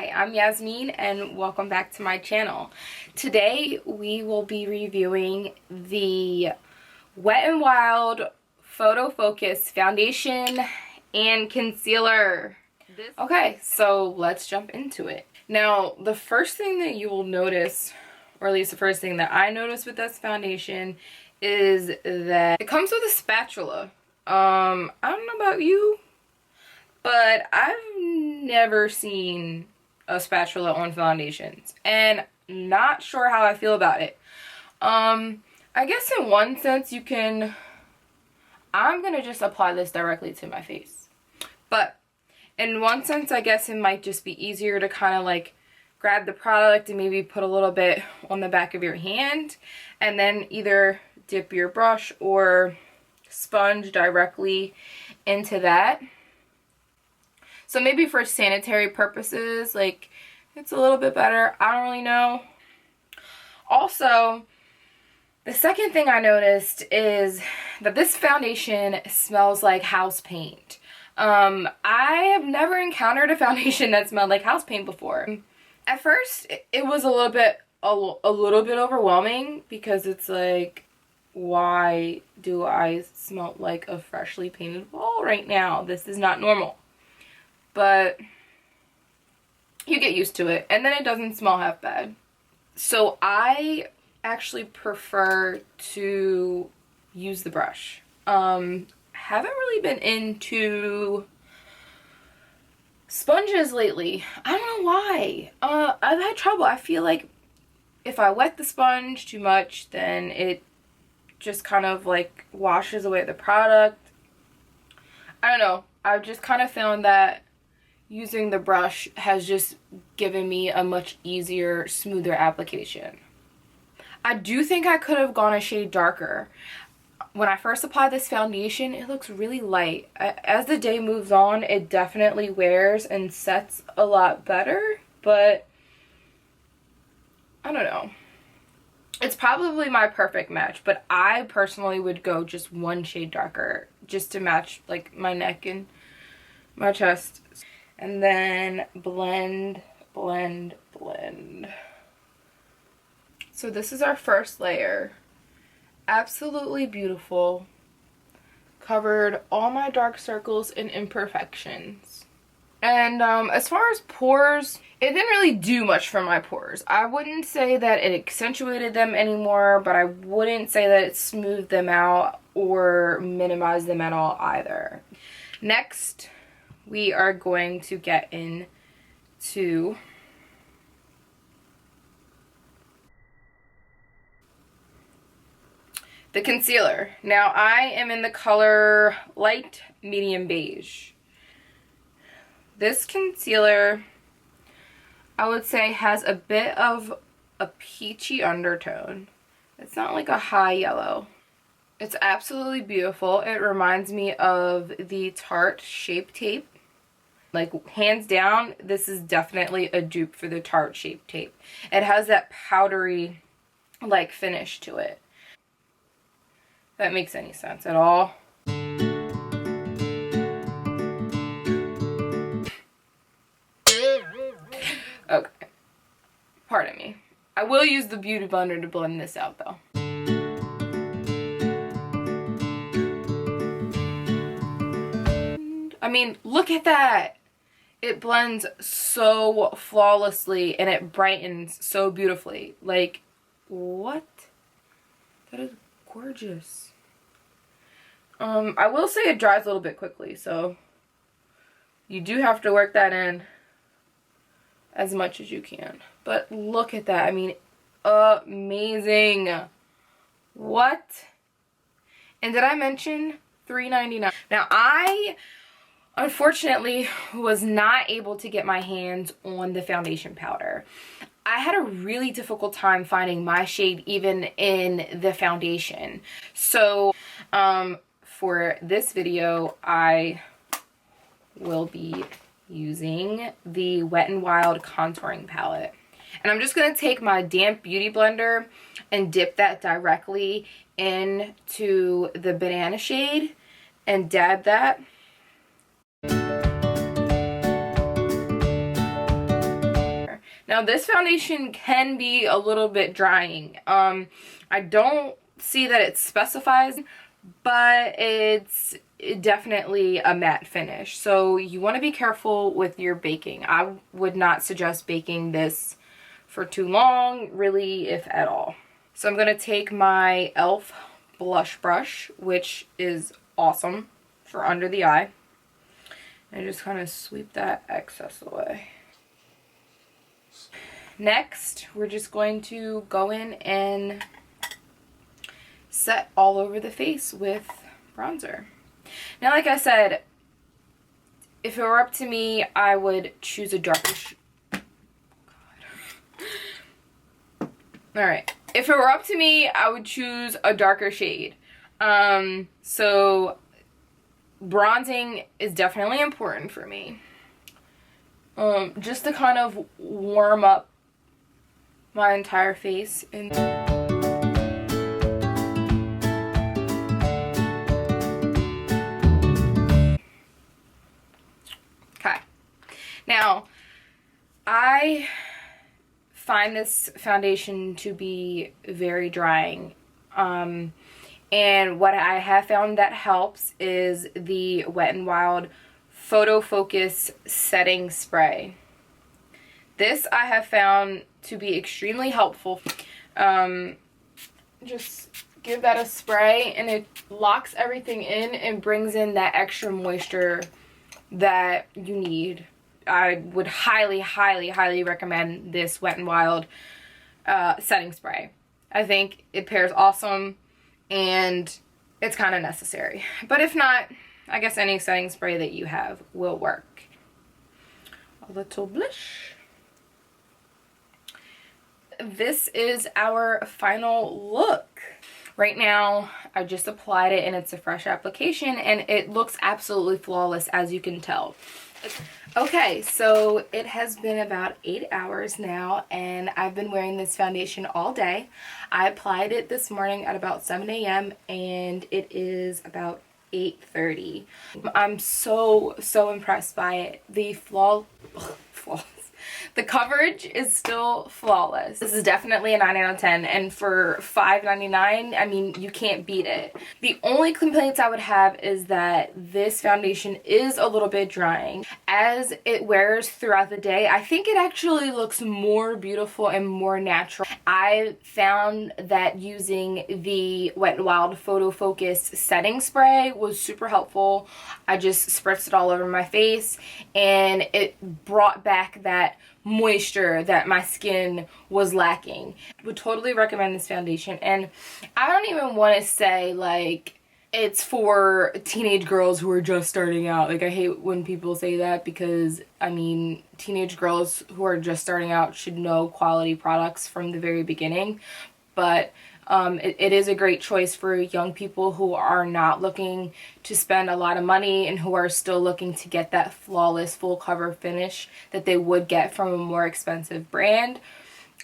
Hi, I'm Yasmin and welcome back to my channel. Today we will be reviewing the Wet n Wild Photo Focus Foundation and Concealer. Okay, so let's jump into it. Now, the first thing that you will notice, or at least the first thing that I noticed with this foundation, is that it comes with a spatula. I don't know about you, but I've never seen a spatula on foundations, and not sure how I feel about it. I guess in one sense you can, I'm gonna just apply this directly to my face, but in one sense I guess it might just be easier to kind of like grab the product and maybe put a little bit on the back of your hand and then either dip your brush or sponge directly into that. So maybe for sanitary purposes, like, it's a little bit better. I don't really know. Also, the second thing I noticed is that this foundation smells like house paint. I have never encountered a foundation that smelled like house paint before. At first, it was a little bit overwhelming because it's like, why do I smell like a freshly painted wall right now? This is not normal. But you get used to it, and then it doesn't smell half bad. So I actually prefer to use the brush. Haven't really been into sponges lately. I don't know why. I've had trouble. I feel like if I wet the sponge too much, then it just kind of like washes away the product. I don't know. I've just kind of found that using the brush has just given me a much easier, smoother application. I do think I could have gone a shade darker. When I first applied this foundation, it looks really light. As the day moves on, it definitely wears and sets a lot better, but I don't know. It's probably my perfect match, but I personally would go just one shade darker just to match like my neck and my chest. And then blend, blend, blend. So this is our first layer. Absolutely beautiful. Covered all my dark circles and imperfections. And as far as pores, it didn't really do much for my pores. I wouldn't say that it accentuated them anymore, but I wouldn't say that it smoothed them out or minimized them at all either. Next, we are going to get into the concealer. Now I am in the color light medium beige. This concealer, I would say, has a bit of a peachy undertone. It's not like a high yellow. It's absolutely beautiful. It reminds me of the Tarte Shape Tape. Like, hands down, this is definitely a dupe for the Tarte Shape Tape. It has that powdery, like, finish to it. If that makes any sense at all. Okay. Pardon me. I will use the Beauty Blender to blend this out, though. I mean, look at that. It blends so flawlessly and it brightens so beautifully. Like, what? That is gorgeous. I will say it dries a little bit quickly, so you do have to work that in as much as you can. But look at that. I mean, amazing. What? And did I mention $3.99? Now, I unfortunately was not able to get my hands on the foundation powder. I had a really difficult time finding my shade even in the foundation. So for this video, I will be using the Wet n Wild contouring palette. And I'm just going to take my damp beauty blender and dip that directly into the banana shade and dab that. Now this foundation can be a little bit drying. I don't see that it specifies, but it's definitely a matte finish. So you want to be careful with your baking. I would not suggest baking this for too long, really, if at all. So I'm going to take my e.l.f. blush brush, which is awesome for under the eye, and just kind of sweep that excess away. Next, we're just going to go in and set all over the face with bronzer. Now, like I said, if it were up to me, I would choose a darker Alright, if it were up to me, I would choose a darker shade. So bronzing is definitely important for me. Just to kind of warm up my entire face. And okay. Now, I find this foundation to be very drying. And what I have found that helps is the Wet n Wild Photo Focus Setting Spray. This I have found to be extremely helpful. Just give that a spray and it locks everything in and brings in that extra moisture that you need. I would highly, highly, highly recommend this Wet n Wild setting spray. I think it pairs awesome and it's kind of necessary. But if not, I guess any setting spray that you have will work. A little blush. This is our final look. Right now, I just applied it and it's a fresh application and it looks absolutely flawless, as you can tell. Okay, so it has been about 8 hours now and I've been wearing this foundation all day. I applied it this morning at about 7 a.m. and it is about 8:30. I'm so impressed by it. The the coverage is still flawless. This is definitely a 9 out of 10, and for $5.99, I mean, you can't beat it. The only complaints I would have is that this foundation is a little bit drying. As it wears throughout the day, I think it actually looks more beautiful and more natural. I found that using the Wet n Wild Photo Focus setting spray was super helpful. I just spritzed it all over my face and it brought back that moisture that my skin was lacking. Would totally recommend this foundation, and I don't even want to say like it's for teenage girls who are just starting out. Like, I hate when people say that, because I mean, teenage girls who are just starting out should know quality products from the very beginning, but it is a great choice for young people who are not looking to spend a lot of money and who are still looking to get that flawless full cover finish that they would get from a more expensive brand.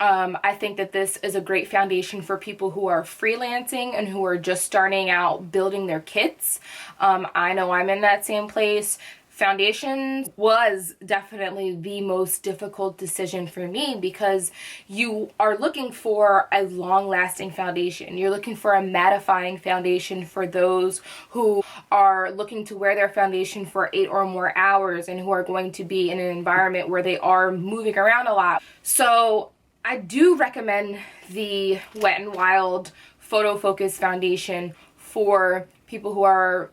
I think that this is a great foundation for people who are freelancing and who are just starting out building their kits. I know I'm in that same place. Foundation was definitely the most difficult decision for me, because you are looking for a long-lasting foundation. You're looking for a mattifying foundation for those who are looking to wear their foundation for 8 or more hours and who are going to be in an environment where they are moving around a lot. So I do recommend the Wet n Wild Photo Focus Foundation for people who are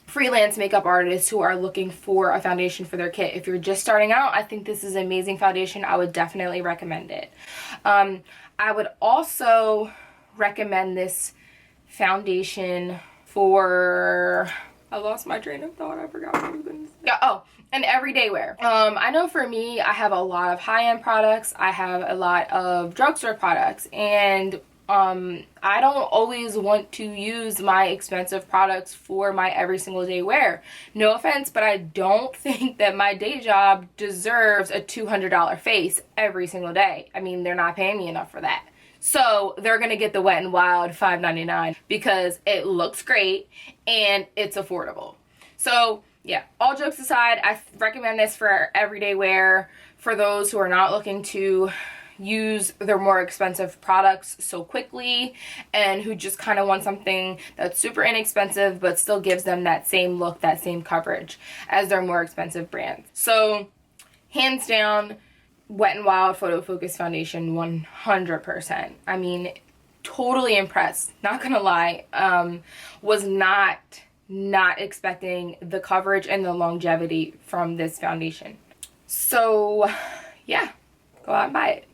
freelance makeup artists who are looking for a foundation for their kit. If you're just starting out, I think this is an amazing foundation. I would definitely recommend it. I would also recommend this foundation for... I lost my train of thought. I forgot what I was going to say. Yeah, oh, an everyday wear. I know for me, I have a lot of high-end products. I have a lot of drugstore products, and I don't always want to use my expensive products for my every single day wear. No offense, but I don't think that my day job deserves a $200 face every single day. I mean, they're not paying me enough for that. So they're going to get the Wet n Wild $5.99 because it looks great and it's affordable. So yeah, all jokes aside, I recommend this for everyday wear for those who are not looking to use their more expensive products so quickly and who just kind of want something that's super inexpensive but still gives them that same look, that same coverage as their more expensive brands. So hands down, Wet n Wild Photo Focus Foundation, 100%. I mean, totally impressed, not gonna lie. Was not expecting the coverage and the longevity from this foundation. So yeah, go out and buy it.